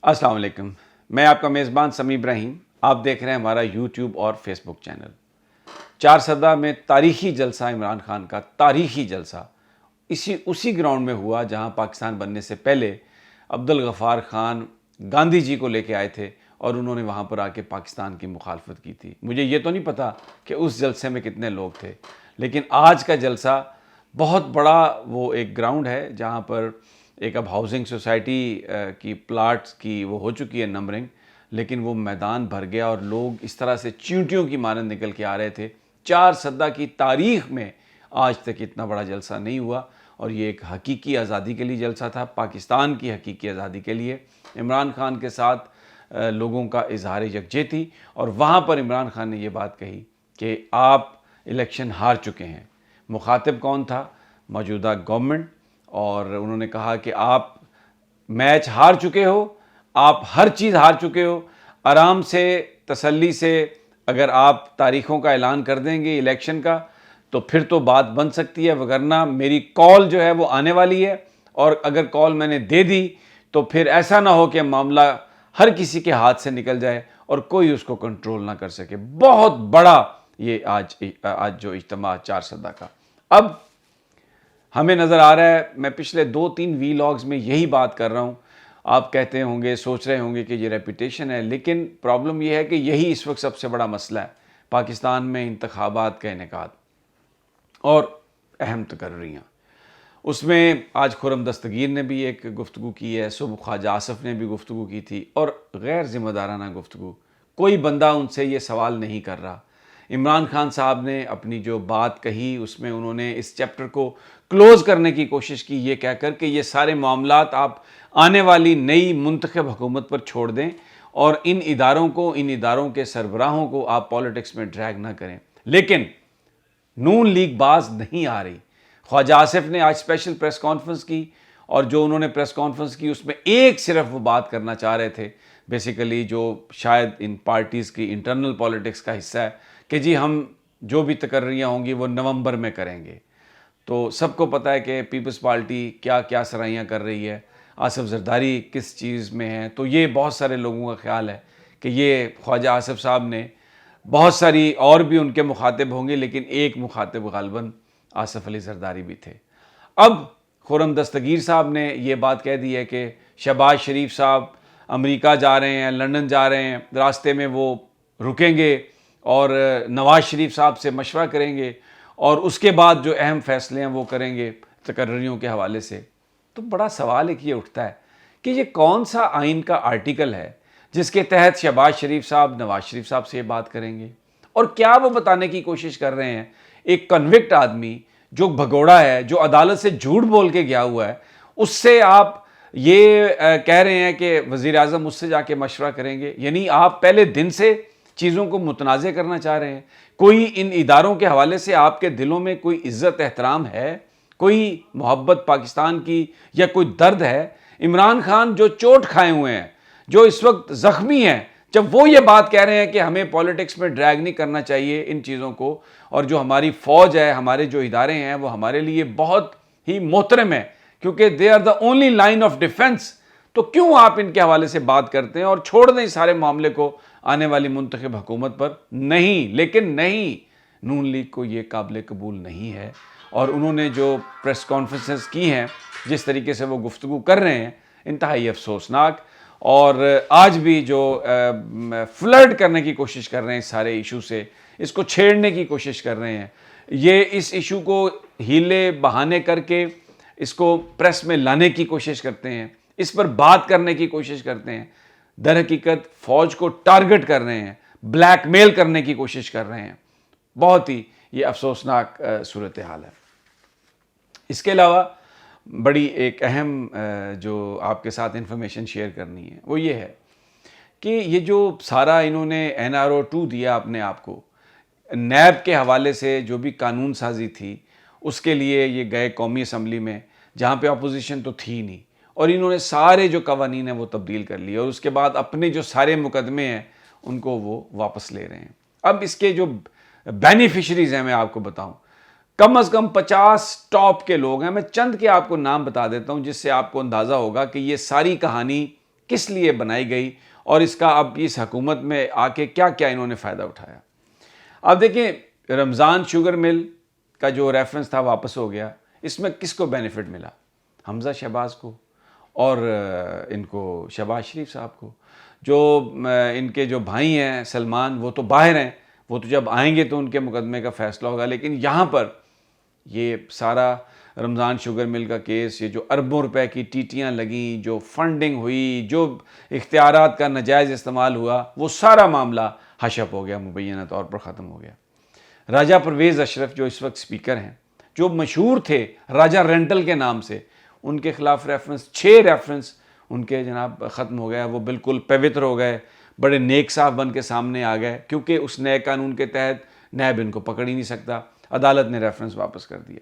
السلام علیکم، میں آپ کا میزبان سمیع ابراہیم. آپ دیکھ رہے ہیں ہمارا یوٹیوب اور فیس بک چینل. چار سدہ میں تاریخی جلسہ عمران خان کا، تاریخی جلسہ اسی گراؤنڈ میں ہوا جہاں پاکستان بننے سے پہلے عبدالغفار خان گاندھی جی کو لے کے آئے تھے اور انہوں نے وہاں پر آ کے پاکستان کی مخالفت کی تھی. مجھے یہ تو نہیں پتا کہ اس جلسے میں کتنے لوگ تھے، لیکن آج کا جلسہ بہت بڑا وہ ایک گراؤنڈ ہے جہاں پر ایک اب ہاؤسنگ سوسائٹی کی پلاٹس کی وہ ہو چکی ہے نمبرنگ، لیکن وہ میدان بھر گیا اور لوگ اس طرح سے چیونٹیوں کی مانند نکل کے آ رہے تھے. چار سدہ کی تاریخ میں آج تک اتنا بڑا جلسہ نہیں ہوا، اور یہ ایک حقیقی آزادی کے لیے جلسہ تھا، پاکستان کی حقیقی آزادی کے لیے. عمران خان کے ساتھ لوگوں کا اظہار یکجہتی، اور وہاں پر عمران خان نے یہ بات کہی کہ آپ الیکشن ہار چکے ہیں. مخاطب کون تھا؟ موجودہ گورنمنٹ. اور انہوں نے کہا کہ آپ میچ ہار چکے ہو، آپ ہر چیز ہار چکے ہو. آرام سے، تسلی سے اگر آپ تاریخوں کا اعلان کر دیں گے الیکشن کا تو پھر تو بات بن سکتی ہے، وگرنہ میری کال جو ہے وہ آنے والی ہے، اور اگر کال میں نے دے دی تو پھر ایسا نہ ہو کہ معاملہ ہر کسی کے ہاتھ سے نکل جائے اور کوئی اس کو کنٹرول نہ کر سکے. بہت بڑا یہ آج جو اجتماع چار سدہ کا. اب ہمیں نظر آ رہا ہے، میں پچھلے 2-3 وی لاگز میں یہی بات کر رہا ہوں، آپ کہتے ہوں گے، سوچ رہے ہوں گے کہ یہ ریپیٹیشن ہے، لیکن پرابلم یہ ہے کہ یہی اس وقت سب سے بڑا مسئلہ ہے پاکستان میں انتخابات کا انعقاد اور اہم تقرریاں. اس میں آج خرم دستگیر نے بھی ایک گفتگو کی ہے، صبح خواجہ آصف نے بھی گفتگو کی تھی، اور غیر ذمہ دارانہ گفتگو. کوئی بندہ ان سے یہ سوال نہیں کر رہا. عمران خان صاحب نے اپنی جو بات کہی اس میں انہوں نے اس چیپٹر کو کلوز کرنے کی کوشش کی، یہ کہہ کر کہ یہ سارے معاملات آپ آنے والی نئی منتخب حکومت پر چھوڑ دیں اور ان اداروں کے سربراہوں کو آپ پالیٹکس میں ڈریگ نہ کریں. لیکن نون لیگ باز نہیں آ رہی. خواجہ آصف نے آج اسپیشل پریس کانفرنس کی، اور جو انہوں نے پریس کانفرنس کی اس میں ایک صرف وہ بات کرنا چاہ رہے تھے، بیسیکلی جو شاید ان پارٹیز کی انٹرنل پالیٹکس کا حصہ ہے، کہ جی ہم جو بھی تقرریاں ہوں گی وہ نومبر میں کریں گے. تو سب کو پتہ ہے کہ پیپلز پارٹی کیا کیا سرائیاں کر رہی ہے، آصف زرداری کس چیز میں ہیں. تو یہ بہت سارے لوگوں کا خیال ہے کہ یہ خواجہ آصف صاحب نے، بہت ساری اور بھی ان کے مخاطب ہوں گے لیکن ایک مخاطب غالباً آصف علی زرداری بھی تھے. اب خرم دستگیر صاحب نے یہ بات کہہ دی ہے کہ شہباز شریف صاحب امریکہ جا رہے ہیں، لندن جا رہے ہیں، راستے میں وہ رکیں گے اور نواز شریف صاحب سے مشورہ کریں گے، اور اس کے بعد جو اہم فیصلے ہیں وہ کریں گے تقرریوں کے حوالے سے. تو بڑا سوال ایک یہ اٹھتا ہے کہ یہ کون سا آئین کا آرٹیکل ہے جس کے تحت شہباز شریف صاحب نواز شریف صاحب سے یہ بات کریں گے؟ اور کیا وہ بتانے کی کوشش کر رہے ہیں؟ ایک کنوکٹ آدمی جو بھگوڑا ہے، جو عدالت سے جھوٹ بول کے گیا ہوا ہے، اس سے آپ یہ کہہ رہے ہیں کہ وزیر اعظم اس سے جا کے مشورہ کریں گے؟ یعنی آپ پہلے دن سے چیزوں کو متنازع کرنا چاہ رہے ہیں. کوئی ان اداروں کے حوالے سے آپ کے دلوں میں کوئی عزت احترام ہے؟ کوئی محبت پاکستان کی یا کوئی درد ہے؟ عمران خان جو چوٹ کھائے ہوئے ہیں، جو اس وقت زخمی ہیں، جب وہ یہ بات کہہ رہے ہیں کہ ہمیں پالیٹکس میں ڈریگ نہیں کرنا چاہیے ان چیزوں کو، اور جو ہماری فوج ہے، ہمارے جو ادارے ہیں، وہ ہمارے لیے بہت ہی محترم ہیں کیونکہ they are the only line of defence, تو کیوں آپ ان کے حوالے سے بات کرتے ہیں اور چھوڑ دیں اس سارے معاملے کو آنے والی منتخب حکومت پر؟ نہیں، لیکن نہیں، نون لیگ کو یہ قابل قبول نہیں ہے. اور انہوں نے جو پریس کانفرنسز کی ہیں، جس طریقے سے وہ گفتگو کر رہے ہیں، انتہائی افسوسناک. اور آج بھی جو فلرٹ کرنے کی کوشش کر رہے ہیں اس سارے ایشو سے، اس کو چھیڑنے کی کوشش کر رہے ہیں، یہ اس ایشو کو ہیلے بہانے کر کے اس کو پریس میں لانے کی کوشش کرتے ہیں، اس پر بات کرنے کی کوشش کرتے ہیں، در حقیقت فوج کو ٹارگٹ کر رہے ہیں، بلیک میل کرنے کی کوشش کر رہے ہیں. بہت ہی یہ افسوسناک صورتحال ہے. اس کے علاوہ بڑی ایک اہم جو آپ کے ساتھ انفارمیشن شیئر کرنی ہے وہ یہ ہے کہ یہ جو سارا انہوں نے NRO 2 دیا اپنے آپ کو، نیب کے حوالے سے جو بھی قانون سازی تھی اس کے لیے یہ گئے قومی اسمبلی میں جہاں پہ اپوزیشن تو تھی نہیں، اور انہوں نے سارے جو قوانین ہیں وہ تبدیل کر لیے، اور اس کے بعد اپنے جو سارے مقدمے ہیں ان کو وہ واپس لے رہے ہیں. اب اس کے جو بینیفیشریز ہیں میں آپ کو بتاؤں، کم از کم 50 ٹاپ کے لوگ ہیں. میں چند کے آپ کو نام بتا دیتا ہوں جس سے آپ کو اندازہ ہوگا کہ یہ ساری کہانی کس لیے بنائی گئی اور اس کا اب اس حکومت میں آ کے کیا کیا انہوں نے فائدہ اٹھایا. اب دیکھیں رمضان شوگر مل کا جو ریفرنس تھا واپس ہو گیا. اس میں کس کو بینیفٹ ملا؟ حمزہ شہباز کو اور ان کو شہباز شریف صاحب کو. جو ان کے جو بھائی ہیں سلمان وہ تو باہر ہیں, وہ تو جب آئیں گے تو ان کے مقدمے کا فیصلہ ہوگا. لیکن یہاں پر یہ سارا رمضان شوگر مل کا کیس, یہ جو اربوں روپے کی ٹیٹیاں لگیں, جو فنڈنگ ہوئی, جو اختیارات کا ناجائز استعمال ہوا, وہ سارا معاملہ حشپ ہو گیا, مبینہ طور پر ختم ہو گیا. راجہ پرویز اشرف جو اس وقت سپیکر ہیں, جو مشہور تھے راجہ رینٹل کے نام سے, ان کے خلاف ریفرنس 6 ریفرنس ان کے جناب ختم ہو گیا. وہ بالکل پوتر ہو گئے, بڑے نیک صاحب بن کے سامنے آ گئے, کیونکہ اس نئے قانون کے تحت نیب ان کو پکڑ ہی نہیں سکتا. عدالت نے ریفرنس واپس کر دیا.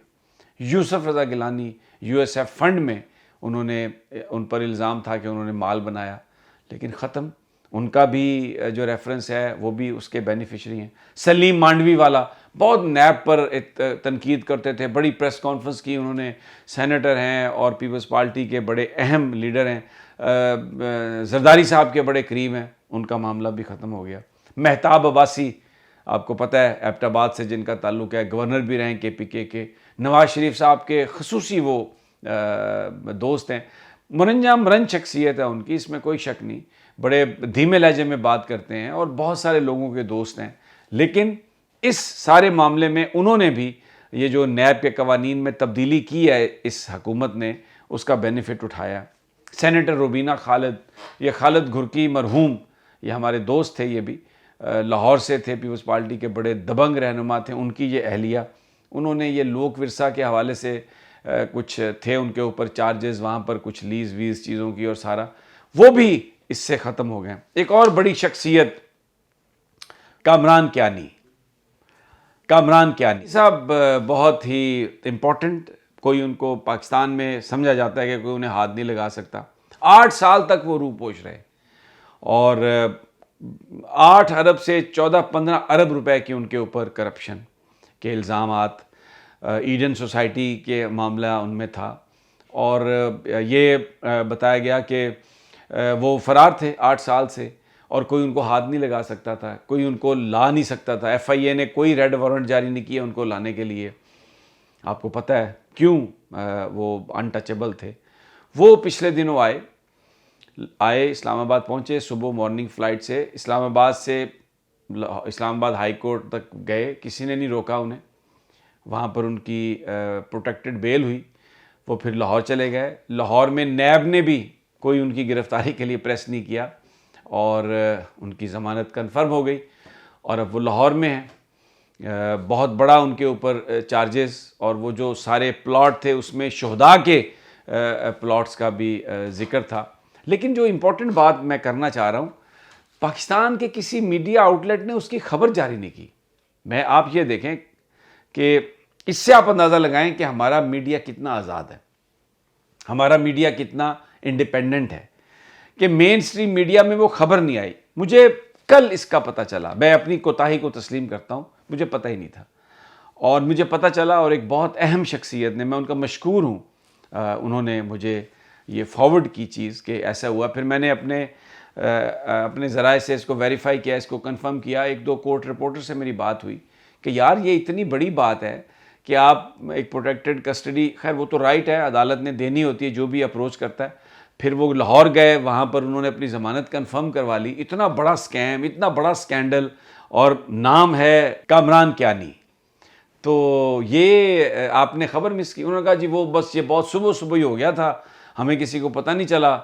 Yousuf Raza Gilani U S F fund میں انہوں نے, ان پر الزام تھا کہ انہوں نے مال بنایا, لیکن ختم. ان کا بھی جو ریفرنس ہے وہ بھی اس کے بینیفیشری ہیں. سلیم مانڈوی والا بہت نیب پر تنقید کرتے تھے, بڑی پریس کانفرنس کی انہوں نے, سینیٹر ہیں اور پیپلز پارٹی کے بڑے اہم لیڈر ہیں, زرداری صاحب کے بڑے قریب ہیں, ان کا معاملہ بھی ختم ہو گیا. مہتاب عباسی آپ کو پتہ ہے ایبٹ آباد سے جن کا تعلق ہے, گورنر بھی رہیں کے پی کے نواز شریف صاحب کے خصوصی وہ دوست ہیں. مرنج شخصیت ہے ان کی, اس میں کوئی شک نہیں, بڑے دھیمے لہجے میں بات کرتے ہیں اور بہت سارے لوگوں کے دوست ہیں. لیکن اس سارے معاملے میں انہوں نے بھی یہ جو نیب کے قوانین میں تبدیلی کی ہے اس حکومت نے, اس کا بینیفٹ اٹھایا. سینیٹر روبینہ خالد, یہ خالد گھرکی مرحوم, یہ ہمارے دوست تھے, یہ بھی لاہور سے تھے, پیپلز پارٹی کے بڑے دبنگ رہنما تھے. ان کی یہ اہلیہ, انہوں نے یہ لوک ورثہ کے حوالے سے کچھ تھے ان کے اوپر چارجز, وہاں پر کچھ لیز ویز چیزوں کی, اور سارا وہ بھی اس سے ختم ہو گئے. ایک اور بڑی شخصیت کامران کیانی صاحب, بہت ہی امپورٹنٹ, کوئی ان کو پاکستان میں سمجھا جاتا ہے کہ کوئی انہیں ہاتھ نہیں لگا سکتا. 8 سال تک وہ روپوش رہے اور 8 ارب سے 14-15 ارب روپے کی ان کے اوپر کرپشن کے الزامات, ایڈن سوسائٹی کے معاملہ ان میں تھا. اور یہ بتایا گیا کہ وہ فرار تھے 8 سال سے اور کوئی ان کو ہاتھ نہیں لگا سکتا تھا, کوئی ان کو لا نہیں سکتا تھا. ایف آئی اے نے کوئی ریڈ وارنٹ جاری نہیں کیا ان کو لانے کے لیے. آپ کو پتہ ہے کیوں وہ انٹچیبل تھے. وہ پچھلے دنوں آئے اسلام آباد پہنچے, صبح مارننگ فلائٹ سے اسلام آباد ہائی کورٹ تک گئے, کسی نے نہیں روکا انہیں. وہاں پر ان کی پروٹیکٹڈ بیل ہوئی, وہ پھر لاہور چلے گئے. لاہور میں نیب نے بھی کوئی ان کی گرفتاری کے لیے پریس نہیں کیا اور ان کی ضمانت کنفرم ہو گئی اور اب وہ لاہور میں ہیں. بہت بڑا ان کے اوپر چارجز, اور وہ جو سارے پلاٹ تھے اس میں شہداء کے پلاٹس کا بھی ذکر تھا. لیکن جو امپورٹنٹ بات میں کرنا چاہ رہا ہوں, پاکستان کے کسی میڈیا آؤٹ لیٹ نے اس کی خبر جاری نہیں کی. آپ یہ دیکھیں کہ اس سے آپ اندازہ لگائیں کہ ہمارا میڈیا کتنا آزاد ہے, ہمارا میڈیا کتنا انڈیپینڈنٹ ہے, کہ مین سٹریم میڈیا میں وہ خبر نہیں آئی. مجھے کل اس کا پتہ چلا, میں اپنی کوتاہی کو تسلیم کرتا ہوں, مجھے پتہ ہی نہیں تھا اور مجھے پتہ چلا, اور ایک بہت اہم شخصیت نے, میں ان کا مشکور ہوں, انہوں نے مجھے یہ فارورڈ کی چیز کہ ایسا ہوا. پھر میں نے اپنے ذرائع سے اس کو ویریفائی کیا, اس کو کنفرم کیا. 1-2 کورٹ رپورٹر سے میری بات ہوئی کہ یار یہ اتنی بڑی بات ہے کہ آپ ایک پروٹیکٹڈ کسٹڈی, خیر وہ تو رائٹ ہے, عدالت نے دینی ہوتی ہے جو بھی اپروچ کرتا ہے. پھر وہ لاہور گئے, وہاں پر انہوں نے اپنی ضمانت کنفرم کروا لی. اتنا بڑا سکیم, اتنا بڑا سکینڈل, اور نام ہے کامران کیانی. تو یہ آپ نے خبر مس کی. انہوں نے کہا جی وہ بس یہ بہت صبح ہی ہو گیا تھا, ہمیں کسی کو پتہ نہیں چلا,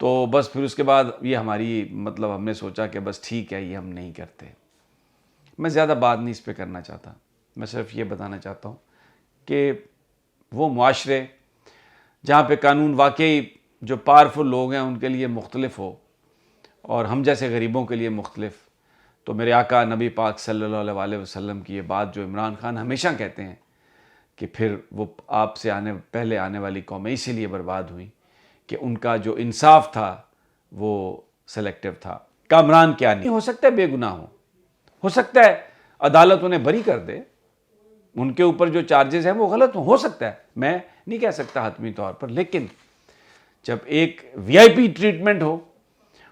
تو بس پھر اس کے بعد یہ ہماری مطلب ہم نے سوچا کہ بس ٹھیک ہے, یہ ہم نہیں کرتے. میں زیادہ بات نہیں اس پہ کرنا چاہتا, میں صرف یہ بتانا چاہتا ہوں کہ وہ معاشرے جہاں پہ قانون واقعی جو پاورفل لوگ ہیں ان کے لیے مختلف ہو اور ہم جیسے غریبوں کے لیے مختلف, تو میرے آقا نبی پاک صلی اللہ علیہ وسلم کی یہ بات جو عمران خان ہمیشہ کہتے ہیں کہ پھر وہ آپ سے پہلے آنے والی قومیں اسی لیے برباد ہوئیں کہ ان کا جو انصاف تھا وہ سلیکٹیو تھا. کامران کیانی ہو سکتا ہے بے گناہ ہو سکتا ہے عدالت انہیں بری کر دے, ان کے اوپر جو چارجز ہیں وہ غلط ہو سکتا ہے, میں نہیں کہہ سکتا حتمی طور پر. لیکن جب ایک وی آئی پی ٹریٹمنٹ ہو,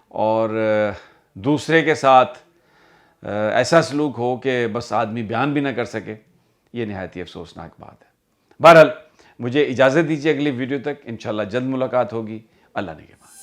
اور دوسرے کے ساتھ ایسا سلوک ہو کہ بس آدمی بیان بھی نہ کر سکے، یہ نہایت ہی افسوسناک بات ہے۔ بہرحال مجھے اجازت دیجیے، اگلی ویڈیو تک انشاءاللہ جلد ملاقات ہوگی۔ اللہ نگہبان۔